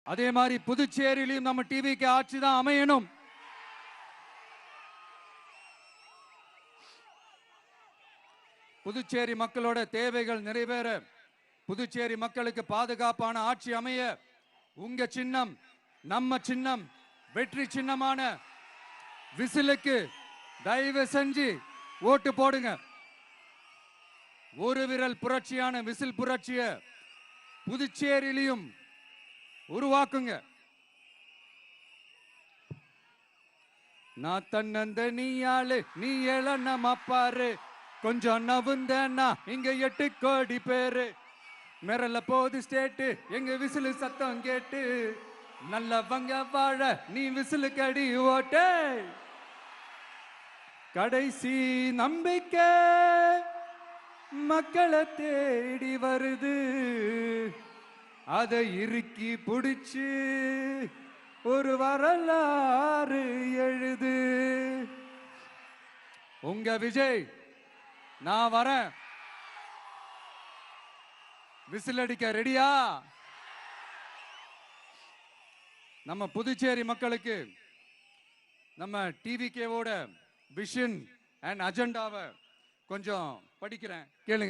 அதே மாதிரி புதுச்சேரியிலும் நம்ம டிவிக்கு ஆட்சி தான் அமையணும். புதுச்சேரி மக்களோட தேவைகள் நிறைவேற, புதுச்சேரி மக்களுக்கு பாதுகாப்பான ஆட்சி அமைய உங்க சின்னம், நம்ம சின்னம், வெற்றி சின்னமான விசிலுக்கு தயவு செஞ்சு ஓட்டு போடுங்க. ஒரு விரல் புரட்சியான விசில் புரட்சிய புதுச்சேரியிலும் உருவாக்குங்க. நான் தன்னந்த நீயாளு, நீ எழ பாரு, கொஞ்சம் நவுந்தேன்னா இங்க 8 கோடி பேரு. மிரல போது ஸ்டேட்டு எங்க விசிலு சத்தம் கேட்டு, நல்லவங்க வாழ நீ விசிலு கடி ஓட்டே. கடைசி நம்பிக்கை மக்களை தேடி வருது, அதை இறுக்கி பிடிச்சு ஒரு வரலாறு எழுது. உங்க விஜய் நான் வரேன். விசில் அடிக்க ரெடியா? நம்ம புதுச்சேரி மக்களுக்கு நம்ம டிவிகேவோட விஷன் அண்ட் அஜெண்டாவை கொஞ்சம் படிக்கிறேன், கேளுங்க.